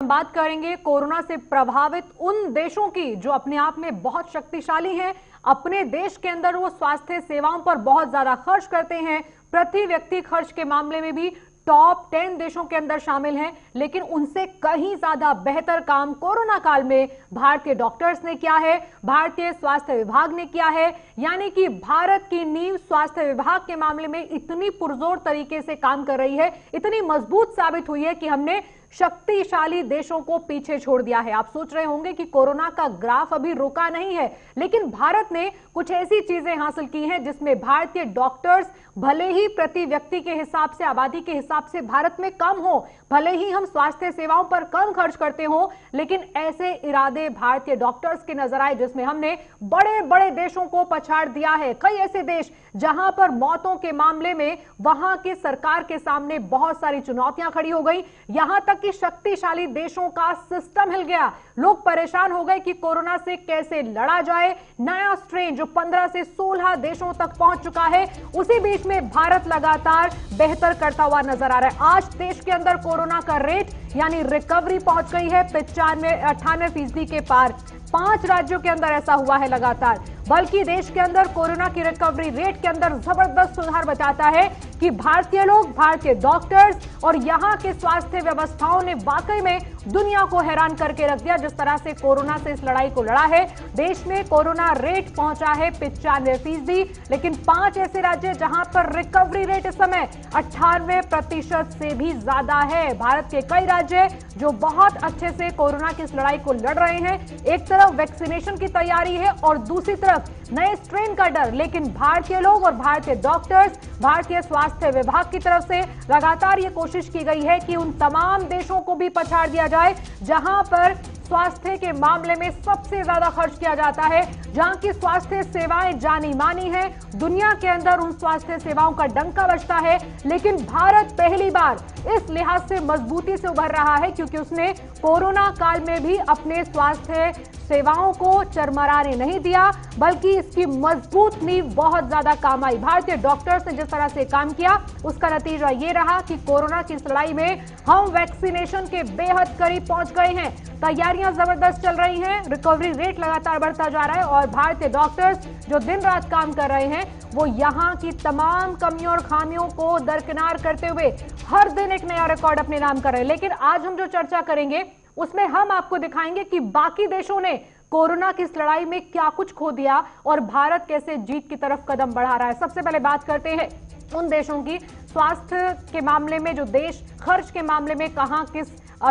हम बात करेंगे कोरोना से प्रभावित उन देशों की जो अपने आप में बहुत शक्तिशाली हैं, अपने देश के अंदर वो स्वास्थ्य सेवाओं पर बहुत ज्यादा खर्च करते हैं, प्रति व्यक्ति खर्च के मामले में भी टॉप 10 देशों के अंदर शामिल हैं, लेकिन उनसे कहीं ज्यादा बेहतर काम कोरोना काल में भारतीय डॉक्टर्स ने किया है, भारतीय स्वास्थ्य विभाग ने किया है। यानी कि भारत की नींव स्वास्थ्य विभाग के मामले में इतनी पुरजोर तरीके से काम कर रही है, इतनी मजबूत साबित हुई है कि हमने शक्तिशाली देशों को पीछे छोड़ दिया है। आप सोच रहे होंगे कि कोरोना का ग्राफ अभी रुका नहीं है, लेकिन भारत ने कुछ ऐसी चीजें हासिल की हैं जिसमें भारतीय डॉक्टर्स भले ही प्रति व्यक्ति के हिसाब से, आबादी के हिसाब से भारत में कम हो, भले ही हम स्वास्थ्य सेवाओं पर कम खर्च करते हो, लेकिन ऐसे इरादे भारतीय डॉक्टर्स के नजर आए जिसमें हमने बड़े बड़े देशों को पछाड़ दिया है। कई ऐसे देश जहां पर मौतों के मामले में वहां की सरकार के सामने बहुत सारी चुनौतियां खड़ी हो गई, यहां तक कि शक्तिशाली देशों का सिस्टम हिल गया। लोग परेशान हो गए कि कोरोना से कैसे लड़ा जाए। नया स्ट्रेन जो 15 से 16 देशों तक पहुंच चुका है, उसी बीच में भारत लगातार बेहतर करता हुआ नजर आ रहा है। आज देश के अंदर कोरोना का रेट यानी रिकवरी पहुंच गई है 98% के पार। 5 राज्यों के अंदर ऐसा हुआ है लगातार, बल्कि देश के अंदर कोरोना की रिकवरी रेट के अंदर जबरदस्त सुधार बताता है कि भारतीय लोग, भारतीय डॉक्टर्स और यहां के स्वास्थ्य व्यवस्थाओं ने वाकई में दुनिया को हैरान करके रख दिया। जिस तरह से कोरोना से इस लड़ाई को लड़ा है, देश में कोरोना रेट पहुंचा है 95%, लेकिन 5 ऐसे राज्य जहां पर रिकवरी रेट इस समय 98% से भी ज्यादा है। भारत के कई राज्य जो बहुत अच्छे से कोरोना की इस लड़ाई को लड़ रहे हैं। एक तरफ वैक्सीनेशन की तैयारी है और दूसरी तरफ नए स्ट्रेन का डर, लेकिन भारतीय लोग और भारतीय डॉक्टर्स, भारतीय स्वास्थ्य विभाग की तरफ से लगातार ये कोशिश की गई है कि उन तमाम देशों को भी पछाड़ दिया जाए जहां पर स्वास्थ्य के मामले में सबसे ज्यादा खर्च किया जाता है, जहां की स्वास्थ्य सेवाएं जानी मानी हैं, दुनिया के अंदर उन स्वास्थ्य सेवाओं का डंका बजता है। लेकिन भारत पहली बार इस लिहाज से मजबूती से उभर रहा है क्योंकि उसने कोरोना काल में भी अपने स्वास्थ्य सेवाओं को चरमराने नहीं दिया, बल्कि इसकी मजबूत नींव बहुत ज्यादा काम आई। भारतीय डॉक्टर्स ने जिस तरह से काम किया, उसका नतीजा ये रहा कि कोरोना की इस लड़ाई में हम वैक्सीनेशन के बेहद करीब पहुंच गए हैं। तैयारियां जबरदस्त चल रही हैं, रिकवरी रेट लगातार बढ़ता जा रहा है और भारतीय डॉक्टर्स जो दिन रात काम कर रहे हैं, वो यहां की तमाम कमियों और खामियों को दरकिनार करते हुए हर दिन एक नया रिकॉर्ड अपने नाम कर रहे हैं। लेकिन आज हम जो चर्चा करेंगे उसमें हम आपको दिखाएंगे कि बाकी देशों ने कोरोना की इस लड़ाई में क्या कुछ खो दिया और भारत कैसे जीत की तरफ कदम बढ़ा रहा है। सबसे पहले बात करते हैं उन देशों की, स्वास्थ्य के मामले में जो देश खर्च के मामले में कहां किस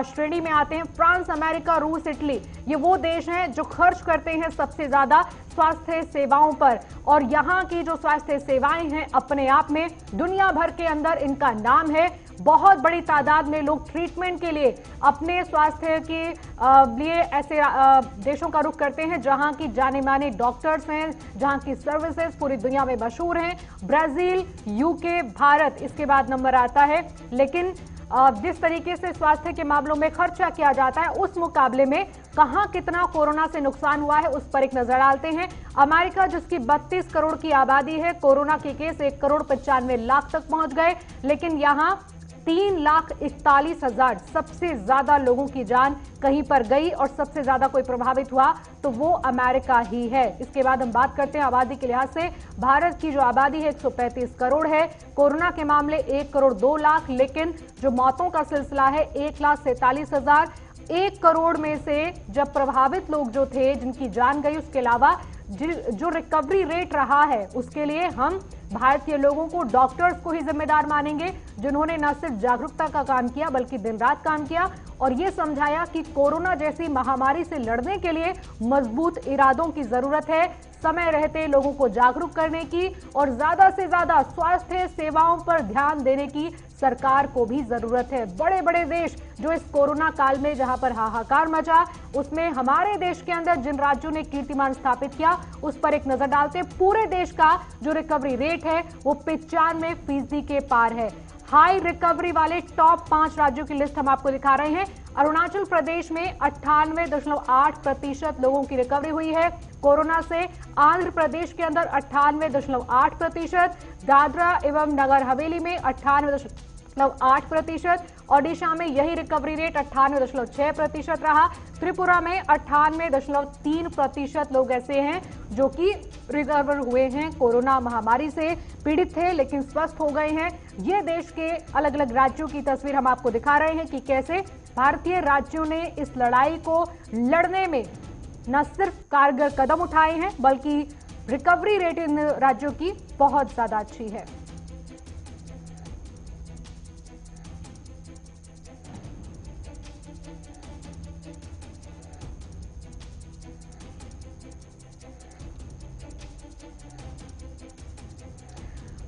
श्रेणी में आते हैं। फ्रांस, अमेरिका, रूस, इटली, ये वो देश हैं जो खर्च करते हैं सबसे ज्यादा स्वास्थ्य सेवाओं पर, और यहाँ की जो स्वास्थ्य सेवाएं हैं अपने आप में दुनिया भर के अंदर इनका नाम है। बहुत बड़ी तादाद में लोग ट्रीटमेंट के लिए अपने स्वास्थ्य के लिए ऐसे देशों का रुख करते हैं जहां की जाने माने डॉक्टर्स हैं, जहां की सर्विसेज पूरी दुनिया में मशहूर हैं। ब्राजील, यूके, भारत इसके बाद नंबर आता है। लेकिन जिस तरीके से स्वास्थ्य के मामलों में खर्चा किया जाता है, उस मुकाबले में कहां कितना कोरोना से नुकसान हुआ है उस पर एक नजर डालते हैं। अमेरिका, जिसकी 32 करोड़ की आबादी है, कोरोना के केस 1,95,00,000 तक पहुंच गए, लेकिन यहां 3,41,000 सबसे ज्यादा लोगों की जान कहीं पर गई और सबसे ज्यादा कोई प्रभावित हुआ तो वो अमेरिका ही है। इसके बाद हम बात करते हैं आबादी के लिहाज से। भारत की जो आबादी है 135 करोड़ है, कोरोना के मामले 1 करोड़ 2 लाख, लेकिन जो मौतों का सिलसिला है 1,47,000। 1 करोड़ में से जब प्रभावित लोग जो थे जिनकी जान गई, उसके अलावा जो रिकवरी रेट रहा है उसके लिए हम भारतीय लोगों को, डॉक्टर्स को ही जिम्मेदार मानेंगे, जिन्होंने न सिर्फ जागरूकता का काम किया बल्कि दिन रात काम किया और यह समझाया कि कोरोना जैसी महामारी से लड़ने के लिए मजबूत इरादों की जरूरत है, समय रहते लोगों को जागरूक करने की और ज्यादा से ज्यादा स्वास्थ्य सेवाओं पर ध्यान देने की सरकार को भी जरूरत है। बड़े बड़े देश जो इस कोरोना काल में जहां पर हाहाकार मचा, उसमें हमारे देश के अंदर जिन राज्यों ने कीर्तिमान स्थापित किया उस पर एक नजर डालते। पूरे देश का जो रिकवरी रेट है वो 95% के पार है। हाई रिकवरी वाले टॉप 5 राज्यों की लिस्ट हम आपको दिखा रहे हैं। अरुणाचल प्रदेश में 98.8% लोगों की रिकवरी हुई है कोरोना से। आंध्र प्रदेश के अंदर 98.8%, दादरा एवं नगर हवेली में 98.8%, ओडिशा में यही रिकवरी रेट 98.6% रहा। त्रिपुरा में 98.3% लोग ऐसे हैं जो कि रिकवर हुए हैं, कोरोना महामारी से पीड़ित थे लेकिन स्वस्थ हो गए हैं। ये देश के अलग अलग राज्यों की तस्वीर हम आपको दिखा रहे हैं कि कैसे भारतीय राज्यों ने इस लड़ाई को लड़ने में न सिर्फ कारगर कदम उठाए हैं बल्कि रिकवरी रेट इन राज्यों की बहुत ज्यादा अच्छी है।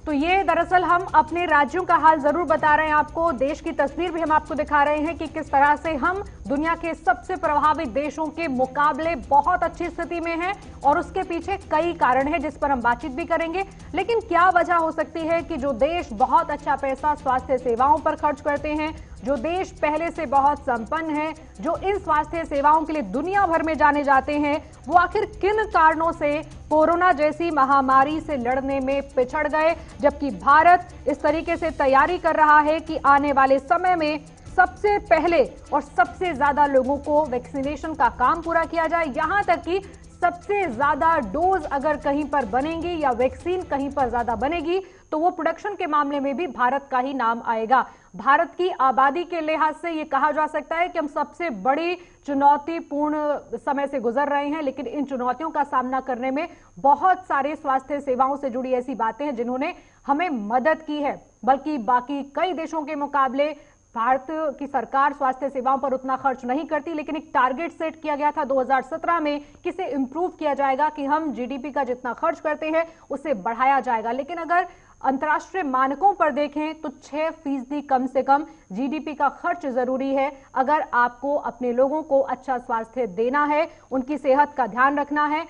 तो ये दरअसल हम अपने राज्यों का हाल जरूर बता रहे हैं आपको, देश की तस्वीर भी हम आपको दिखा रहे हैं कि किस तरह से हम दुनिया के सबसे प्रभावित देशों के मुकाबले बहुत अच्छी स्थिति में हैं और उसके पीछे कई कारण हैं जिस पर हम बातचीत भी करेंगे। लेकिन क्या वजह हो सकती है कि जो देश बहुत अच्छा पैसा स्वास्थ्य सेवाओं पर खर्च करते हैं, जो देश पहले से बहुत संपन्न है, जो इन स्वास्थ्य सेवाओं के लिए दुनिया भर में जाने जाते हैं, वो आखिर किन कारणों से कोरोना जैसी महामारी से लड़ने में पिछड़ गए, जबकि भारत इस तरीके से तैयारी कर रहा है कि आने वाले समय में सबसे पहले और सबसे ज्यादा लोगों को वैक्सीनेशन का काम पूरा किया जाए। यहां तक कि सबसे ज्यादा डोज अगर कहीं पर बनेंगी या वैक्सीन कहीं पर ज्यादा बनेगी तो वो प्रोडक्शन के मामले में भी भारत का ही नाम आएगा। भारत की आबादी के लिहाज से ये कहा जा सकता है कि हम सबसे बड़ी चुनौतीपूर्ण समय से गुजर रहे हैं, लेकिन इन चुनौतियों का सामना करने में बहुत सारे स्वास्थ्य सेवाओं से जुड़ी ऐसी बातें हैं जिन्होंने हमें मदद की है। बल्कि बाकी कई देशों के मुकाबले भारत की सरकार स्वास्थ्य सेवाओं पर उतना खर्च नहीं करती, लेकिन एक टारगेट सेट किया गया था 2017 में कि इसे इंप्रूव किया जाएगा कि हम जीडीपी का जितना खर्च करते हैं उसे बढ़ाया जाएगा। लेकिन अगर अंतर्राष्ट्रीय मानकों पर देखें तो 6% कम से कम जीडीपी का खर्च जरूरी है अगर आपको अपने लोगों को अच्छा स्वास्थ्य देना है, उनकी सेहत का ध्यान रखना है।